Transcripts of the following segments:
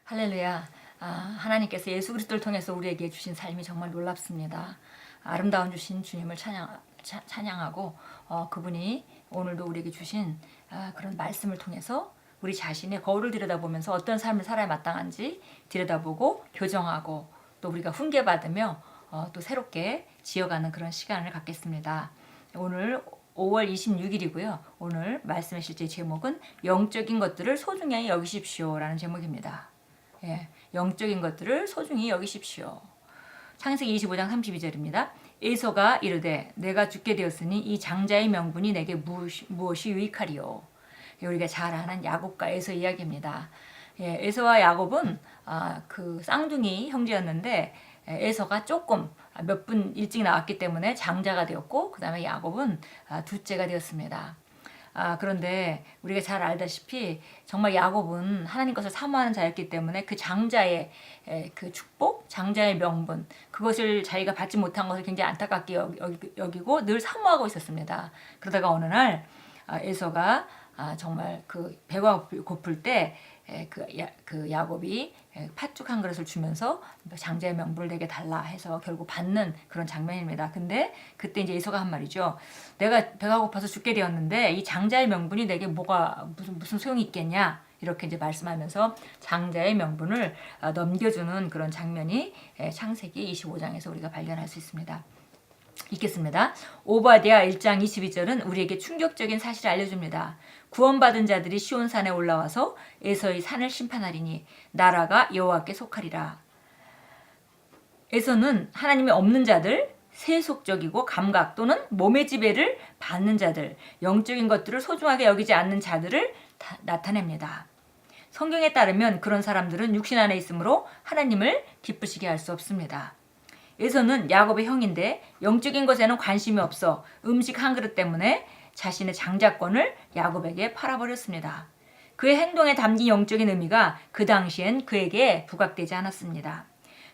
할렐루야. 하나님께서 예수 그리스도를 통해서 우리에게 주신 삶이 정말 놀랍습니다. 아름다운 주신 주님을 찬양하고 그분이 오늘도 우리에게 주신 그런 말씀을 통해서 우리 자신의 거울을 들여다보면서 어떤 삶을 살아야 마땅한지 들여다보고 교정하고 또 우리가 훈계받으며 또 새롭게 지어가는 그런 시간을 갖겠습니다. 오늘 5월 26일이고요. 오늘 말씀의 실제 제목은 영적인 것들을 소중히 여기십시오라는 제목입니다. 영적인 것들을 소중히 여기십시오. 창세기 25장 32절입니다. 에서가 이르되 내가 죽게 되었으니 이 장자의 명분이 내게 무엇이 유익하리요. 우리가 잘 아는 야곱과 에서 이야기입니다. 에서와 야곱은 그 쌍둥이 형제였는데 에서가 조금 몇 분 일찍 나왔기 때문에 장자가 되었고 그 다음에 야곱은 둘째가 되었습니다. 그런데 우리가 잘 알다시피 정말 야곱은 하나님 것을 사모하는 자였기 때문에 그 장자의 그 축복, 장자의 명분 그것을 자기가 받지 못한 것을 굉장히 안타깝게 여기고 늘 사모하고 있었습니다. 그러다가 어느 날 에서가 정말 그 배가 고플 때 그 야곱이 팥죽 한 그릇을 주면서 장자의 명분을 내게 달라 해서 결국 받는 그런 장면입니다. 근데 그때 이제 에서가 한 말이죠. 내가 배가 고파서 죽게 되었는데 이 장자의 명분이 내게 뭐가 무슨 소용이 있겠냐 이렇게 이제 말씀하면서 장자의 명분을 넘겨주는 그런 장면이 창세기 25장에서 우리가 발견할 수 있습니다. 읽겠습니다. 오바댜 1장 22절은 우리에게 충격적인 사실을 알려줍니다. 구원받은 자들이 시온산에 올라와서 에서의 산을 심판하리니 나라가 여호와께 속하리라. 에서는 하나님이 없는 자들, 세속적이고 감각 또는 몸의 지배를 받는 자들, 영적인 것들을 소중하게 여기지 않는 자들을 나타냅니다. 성경에 따르면 그런 사람들은 육신 안에 있으므로 하나님을 기쁘시게 할 수 없습니다. 에서는 야곱의 형인데 영적인 것에는 관심이 없어 음식 한 그릇 때문에 자신의 장자권을 야곱에게 팔아버렸습니다. 그의 행동에 담긴 영적인 의미가 그 당시엔 그에게 부각되지 않았습니다.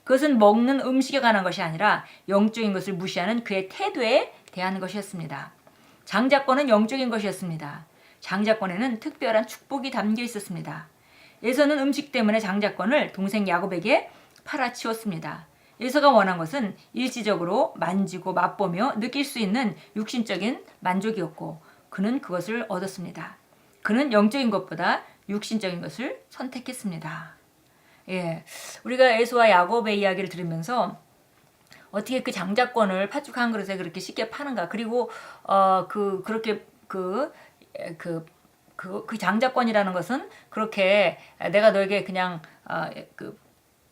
그것은 먹는 음식에 관한 것이 아니라 영적인 것을 무시하는 그의 태도에 대한 것이었습니다. 장자권은 영적인 것이었습니다. 장자권에는 특별한 축복이 담겨 있었습니다. 에서는 음식 때문에 장자권을 동생 야곱에게 팔아치웠습니다. 에서가 원한 것은 일시적으로 만지고 맛보며 느낄 수 있는 육신적인 만족이었고 그는 그것을 얻었습니다. 그는 영적인 것보다 육신적인 것을 선택했습니다. 우리가 에서와 야곱의 이야기를 들으면서 어떻게 그 장자권을 팥죽 한 그릇에 그렇게 쉽게 파는가? 그리고 그 장자권이라는 것은 그렇게 내가 너에게 그냥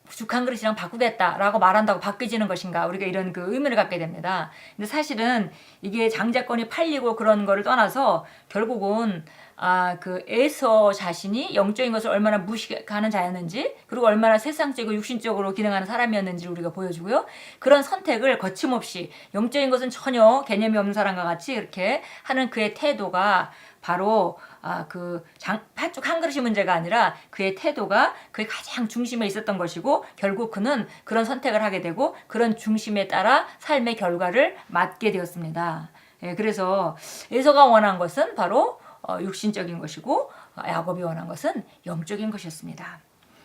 죽 한 그릇이랑 바꾸겠다라고 말한다고 바뀌어지는 것인가 우리가 이런 그 의문을 갖게 됩니다. 근데 사실은 이게 장자권이 팔리고 그런 거를 떠나서 결국은 그 에서 자신이 영적인 것을 얼마나 무시하는 자였는지 그리고 얼마나 세상적이고 육신적으로 기능하는 사람이었는지 우리가 보여주고요. 그런 선택을 거침없이 영적인 것은 전혀 개념이 없는 사람과 같이 이렇게 하는 그의 태도가 바로 팥죽 한 그릇이 문제가 아니라 그의 태도가 그의 가장 중심에 있었던 것이고 결국 그는 그런 선택을 하게 되고 그런 중심에 따라 삶의 결과를 맞게 되었습니다. 그래서 에서가 원한 것은 바로 육신적인 것이고 야곱이 원한 것은 영적인 것이었습니다.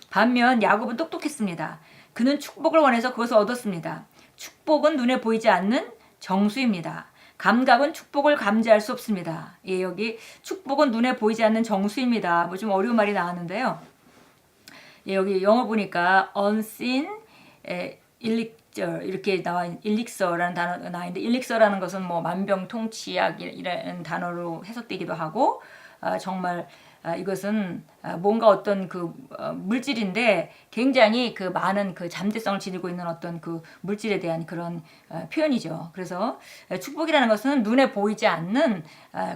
반면 야곱은 똑똑했습니다. 그는 축복을 원해서 그것을 얻었습니다. 축복은 눈에 보이지 않는 정수입니다. 감각은 축복을 감지할 수 없습니다. 여기 축복은 눈에 보이지 않는 정수입니다. 뭐 좀 어려운 말이 나왔는데요. 여기 영어 보니까 unseen elixir 이렇게 elixir라는 단어가 나와있는데 elixir라는 것은 뭐 만병통치약이라는 단어로 해석되기도 하고 정말 이것은 뭔가 어떤 그 물질인데 굉장히 그 많은 그 잠재성을 지니고 있는 어떤 그 물질에 대한 그런 표현이죠. 그래서 축복이라는 것은 눈에 보이지 않는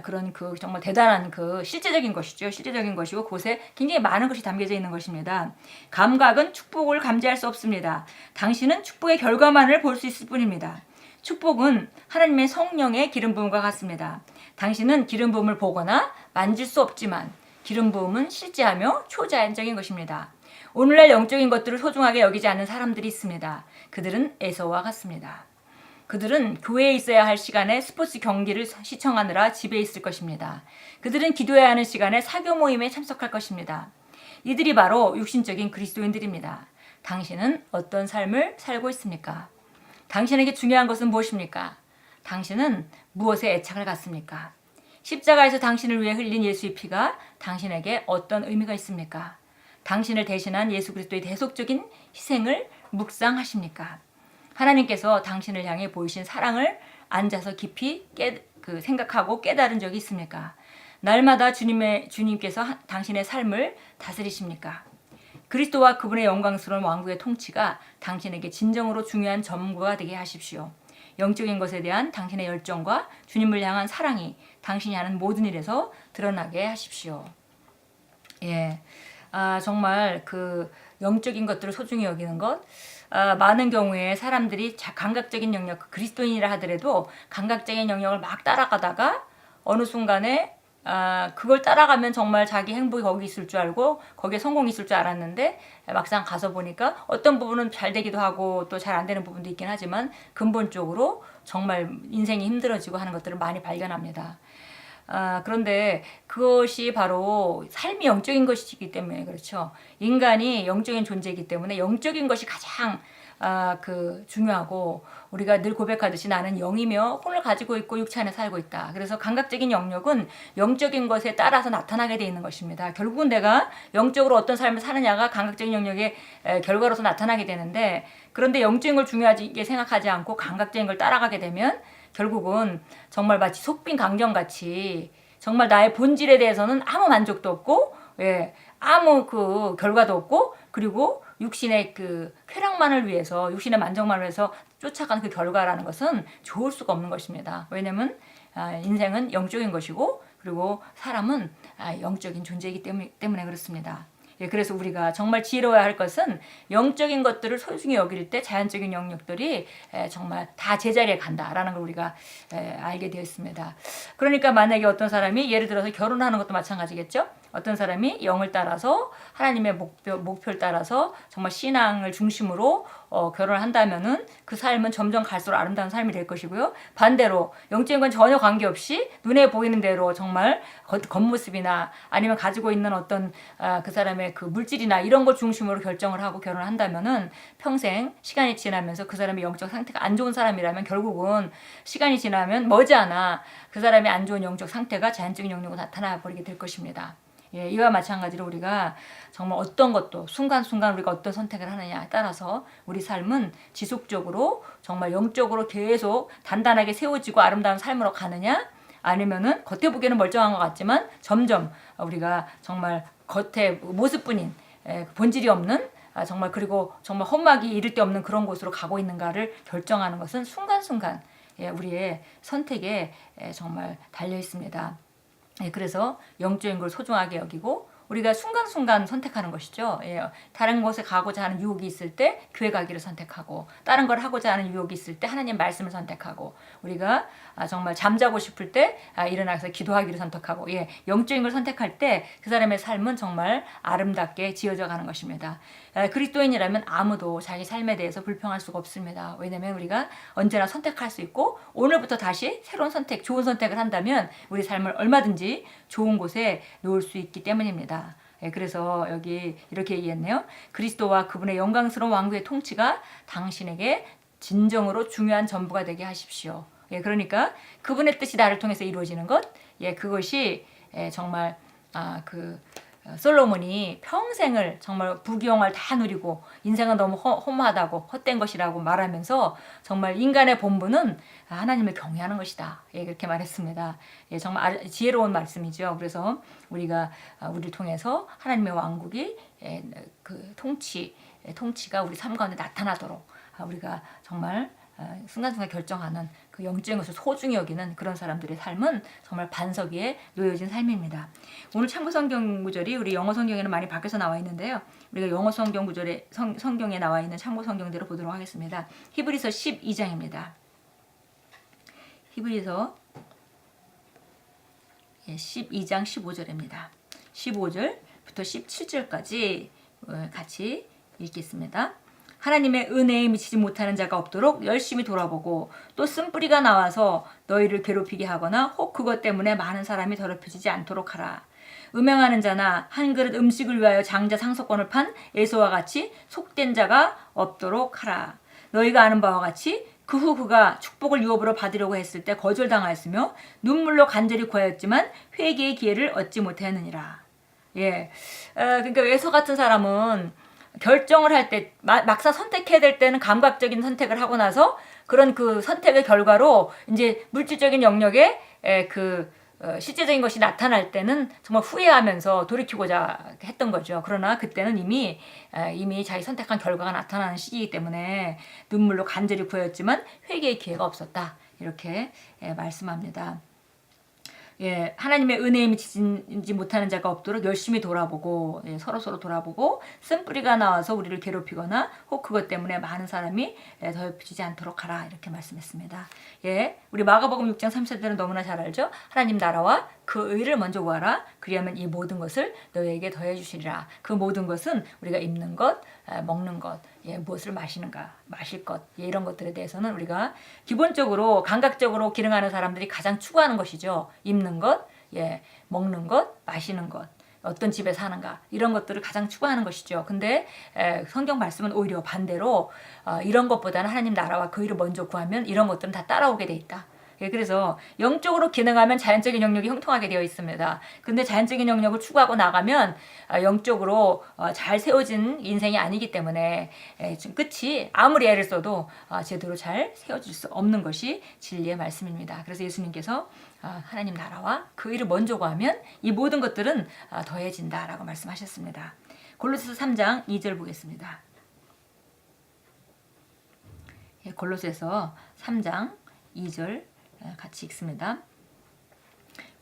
그런 그 정말 대단한 그 실제적인 것이죠. 실제적인 것이고 그곳에 굉장히 많은 것이 담겨져 있는 것입니다. 감각은 축복을 감지할 수 없습니다. 당신은 축복의 결과만을 볼 수 있을 뿐입니다. 축복은 하나님의 성령의 기름 부음과 같습니다. 당신은 기름 부음을 보거나 만질 수 없지만 기름 부음은 실제하며 초자연적인 것입니다. 오늘날 영적인 것들을 소중하게 여기지 않는 사람들이 있습니다. 그들은 에서와 같습니다. 그들은 교회에 있어야 할 시간에 스포츠 경기를 시청하느라 집에 있을 것입니다. 그들은 기도해야 하는 시간에 사교 모임에 참석할 것입니다. 이들이 바로 육신적인 그리스도인들입니다. 당신은 어떤 삶을 살고 있습니까? 당신에게 중요한 것은 무엇입니까? 당신은 무엇에 애착을 갖습니까? 십자가에서 당신을 위해 흘린 예수의 피가 당신에게 어떤 의미가 있습니까? 당신을 대신한 예수 그리스도의 대속적인 희생을 묵상하십니까? 하나님께서 당신을 향해 보이신 사랑을 앉아서 깊이 생각하고 깨달은 적이 있습니까? 날마다 주님께서 당신의 삶을 다스리십니까? 그리스도와 그분의 영광스러운 왕국의 통치가 당신에게 진정으로 중요한 전부가 되게 하십시오. 영적인 것에 대한 당신의 열정과 주님을 향한 사랑이 당신이 하는 모든 일에서 드러나게 하십시오. 예, 정말 그 영적인 것들을 소중히 여기는 것, 많은 경우에 사람들이 감각적인 영역, 그리스도인이라 하더라도 감각적인 영역을 막 따라가다가 어느 순간에 그걸 따라가면 정말 자기 행복이 거기 있을 줄 알고 거기에 성공이 있을 줄 알았는데 막상 가서 보니까 어떤 부분은 잘 되기도 하고 또 잘 안 되는 부분도 있긴 하지만 근본적으로 정말 인생이 힘들어지고 하는 것들을 많이 발견합니다. 그런데 그것이 바로 삶이 영적인 것이기 때문에 그렇죠. 인간이 영적인 존재이기 때문에 영적인 것이 가장 중요하고 우리가 늘 고백하듯이 나는 영이며 혼을 가지고 있고 육체 안에 살고 있다. 그래서 감각적인 영역은 영적인 것에 따라서 나타나게 되어 있는 것입니다. 결국은 내가 영적으로 어떤 삶을 사느냐가 감각적인 영역의 결과로서 나타나게 되는데 그런데 영적인 걸 중요하게 생각하지 않고 감각적인 걸 따라가게 되면 결국은 정말 마치 속빈 강정같이 정말 나의 본질에 대해서는 아무 만족도 없고 아무 그 결과도 없고 그리고 육신의 그 쾌락만을 위해서 육신의 만족만을 위해서 쫓아가는 그 결과라는 것은 좋을 수가 없는 것입니다. 왜냐하면 인생은 영적인 것이고 그리고 사람은 영적인 존재이기 때문에 그렇습니다. 그래서 우리가 정말 지혜로워야 할 것은 영적인 것들을 소중히 여길 때 자연적인 영역들이 정말 다 제자리에 간다라는 걸 우리가 알게 되었습니다. 그러니까 만약에 어떤 사람이 예를 들어서 결혼하는 것도 마찬가지겠죠. 어떤 사람이 영을 따라서 하나님의 목표를 따라서 정말 신앙을 중심으로 결혼을 한다면은 그 삶은 점점 갈수록 아름다운 삶이 될 것이고요. 반대로 영적인 건 전혀 관계없이 눈에 보이는 대로 정말 겉모습이나 아니면 가지고 있는 어떤 그 사람의 그 물질이나 이런 걸 중심으로 결정을 하고 결혼을 한다면은 평생 시간이 지나면서 그 사람의 영적 상태가 안 좋은 사람이라면 결국은 시간이 지나면 머지않아 그 사람의 안 좋은 영적 상태가 자연적인 영역으로 나타나 버리게 될 것입니다. 이와 마찬가지로 우리가 정말 어떤 것도 순간순간 우리가 어떤 선택을 하느냐에 따라서 우리 삶은 지속적으로 정말 영적으로 계속 단단하게 세워지고 아름다운 삶으로 가느냐 아니면은 겉에 보기에는 멀쩡한 것 같지만 점점 우리가 정말 겉에 모습뿐인 본질이 없는 정말 그리고 정말 험막이 이를 데 없는 그런 곳으로 가고 있는가를 결정하는 것은 순간순간 우리의 선택에 정말 달려 있습니다. 그래서 영적인 걸 소중하게 여기고 우리가 순간순간 선택하는 것이죠. 다른 곳에 가고자 하는 유혹이 있을 때 교회 가기를 선택하고 다른 걸 하고자 하는 유혹이 있을 때 하나님 말씀을 선택하고 우리가 정말 잠자고 싶을 때 일어나서 기도하기를 선택하고 영적인 걸 선택할 때 그 사람의 삶은 정말 아름답게 지어져 가는 것입니다. 그리스도인이라면 아무도 자기 삶에 대해서 불평할 수가 없습니다. 왜냐하면 우리가 언제나 선택할 수 있고 오늘부터 다시 새로운 선택, 좋은 선택을 한다면 우리 삶을 얼마든지 좋은 곳에 놓을 수 있기 때문입니다. 그래서 여기 이렇게 얘기했네요. 그리스도와 그분의 영광스러운 왕국의 통치가 당신에게 진정으로 중요한 전부가 되게 하십시오. 그러니까 그분의 뜻이 나를 통해서 이루어지는 것, 그것이 정말 솔로몬이 평생을 정말 부귀영화를 다 누리고 인생은 너무 허무하다고 헛된 것이라고 말하면서 정말 인간의 본분은 하나님을 경외하는 것이다. 그렇게 말했습니다. 정말 지혜로운 말씀이죠. 그래서 우리가 우리를 통해서 하나님의 왕국이 그 통치가 우리 삶 가운데 나타나도록 우리가 정말 순간순간 결정하는 그 영적인 것을 소중히 여기는 그런 사람들의 삶은 정말 반석 위에 놓여진 삶입니다. 오늘 참고 성경 구절이 우리 영어 성경에는 많이 바뀌어서 나와 있는데요. 우리가 영어 성경 구절에 성경에 나와 있는 참고 성경대로 보도록 하겠습니다. 히브리서 12장입니다. 히브리서 12장 15절입니다. 15절부터 17절까지 같이 읽겠습니다. 하나님의 은혜에 미치지 못하는 자가 없도록 열심히 돌아보고 또 쓴뿌리가 나와서 너희를 괴롭히게 하거나 혹 그것 때문에 많은 사람이 더럽혀지지 않도록 하라. 음행하는 자나 한 그릇 음식을 위하여 장자 상속권을 판 에서와 같이 속된 자가 없도록 하라. 너희가 아는 바와 같이 그 후 그가 축복을 유업으로 받으려고 했을 때 거절당하였으며 눈물로 간절히 구하였지만 회개의 기회를 얻지 못하였느니라. 예, 그러니까 에서 같은 사람은 결정을 할 때 막상 선택해야 될 때는 감각적인 선택을 하고 나서 그런 그 선택의 결과로 이제 물질적인 영역에 실제적인 것이 나타날 때는 정말 후회하면서 돌이키고자 했던 거죠. 그러나 그때는 이미 자기 선택한 결과가 나타나는 시기이기 때문에 눈물로 간절히 구하였지만 회개의 기회가 없었다. 이렇게 말씀합니다. 예, 하나님의 은혜에 미치지 못하는 자가 없도록 열심히 돌아보고 서로 돌아보고 쓴뿌리가 나와서 우리를 괴롭히거나 혹 그것 때문에 많은 사람이 더럽히지 않도록 하라 이렇게 말씀했습니다. 예, 우리 마가복음 6장 30절은 너무나 잘 알죠. 하나님 나라와 그 의를 먼저 구하라. 그리하면 이 모든 것을 너희에게 더해 주시리라. 그 모든 것은 우리가 입는 것, 먹는 것, 무엇을 마실 것, 이런 것들에 대해서는 우리가 기본적으로 감각적으로 기능하는 사람들이 가장 추구하는 것이죠. 입는 것, 먹는 것, 마시는 것, 어떤 집에 사는가 이런 것들을 가장 추구하는 것이죠. 근데 성경 말씀은 오히려 반대로 이런 것보다는 하나님 나라와 그 일을 먼저 구하면 이런 것들은 다 따라오게 돼 있다. 그래서 영적으로 기능하면 자연적인 영역이 형통하게 되어 있습니다. 근데 자연적인 영역을 추구하고 나가면 영적으로 잘 세워진 인생이 아니기 때문에 지금 끝이 아무리 애를 써도 제대로 잘 세워질 수 없는 것이 진리의 말씀입니다. 그래서 예수님께서 하나님 나라와 그 일을 먼저 구하면 이 모든 것들은 더해진다라고 말씀하셨습니다. 골로새서 3장 2절 보겠습니다. 골로새서 3장 2절 같이 읽습니다.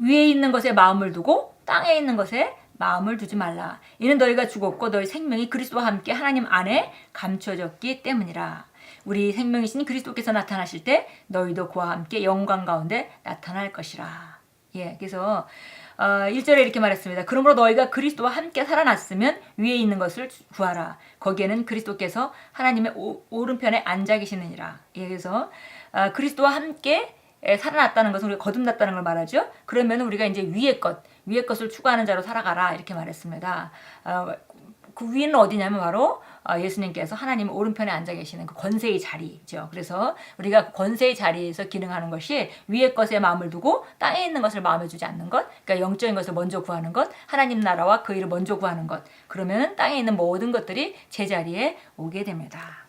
위에 있는 것에 마음을 두고 땅에 있는 것에 마음을 두지 말라. 이는 너희가 죽었고 너희 생명이 그리스도와 함께 하나님 안에 감춰졌기 때문이라. 우리 생명이신 그리스도께서 나타나실 때 너희도 그와 함께 영광 가운데 나타날 것이라. 그래서 1절에 이렇게 말했습니다. 그러므로 너희가 그리스도와 함께 살아났으면 위에 있는 것을 구하라. 거기에는 그리스도께서 하나님의 오른편에 앉아 계시느니라. 그래서 그리스도와 함께 살아났다는 것은 우리가 거듭났다는 걸 말하죠. 그러면 우리가 이제 위의 것을 추구하는 자로 살아가라 이렇게 말했습니다. 그 위는 어디냐면 바로 예수님께서 하나님 오른편에 앉아 계시는 그 권세의 자리죠. 그래서 우리가 그 권세의 자리에서 기능하는 것이 위의 것에 마음을 두고 땅에 있는 것을 마음에 두지 않는 것, 그러니까 영적인 것을 먼저 구하는 것, 하나님 나라와 그 일을 먼저 구하는 것. 그러면 땅에 있는 모든 것들이 제자리에 오게 됩니다.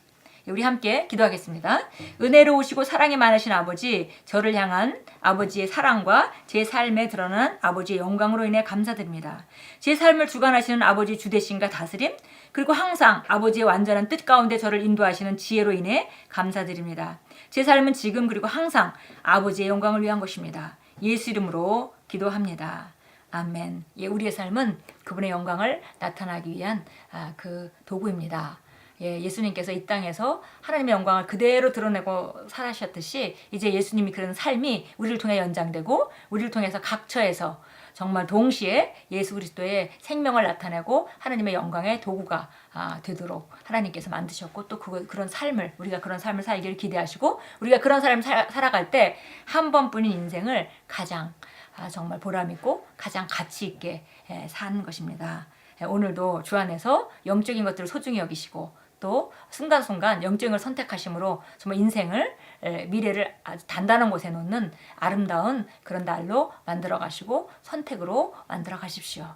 우리 함께 기도하겠습니다. 은혜로우시고 사랑이 많으신 아버지, 저를 향한 아버지의 사랑과 제 삶에 드러난 아버지의 영광으로 인해 감사드립니다. 제 삶을 주관하시는 아버지 주대신과 다스림, 그리고 항상 아버지의 완전한 뜻 가운데 저를 인도하시는 지혜로 인해 감사드립니다. 제 삶은 지금 그리고 항상 아버지의 영광을 위한 것입니다. 예수 이름으로 기도합니다. 아멘. 우리의 삶은 그분의 영광을 나타나기 위한 그 도구입니다. 예수님께서 이 땅에서 하나님의 영광을 그대로 드러내고 살아셨듯이 이제 예수님이 그런 삶이 우리를 통해 연장되고 우리를 통해서 각처에서 정말 동시에 예수 그리스도의 생명을 나타내고 하나님의 영광의 도구가 되도록 하나님께서 만드셨고 또 그런 삶을 우리가 그런 삶을 살기를 기대하시고 우리가 그런 삶을 살아갈 때 한 번뿐인 인생을 가장 정말 보람있고 가장 가치 있게 사는 것입니다. 오늘도 주 안에서 영적인 것들을 소중히 여기시고 또 순간순간 영적인 걸 선택하심으로 정말 인생을 미래를 아주 단단한 곳에 놓는 아름다운 그런 날로 만들어 가시고 선택으로 만들어 가십시오.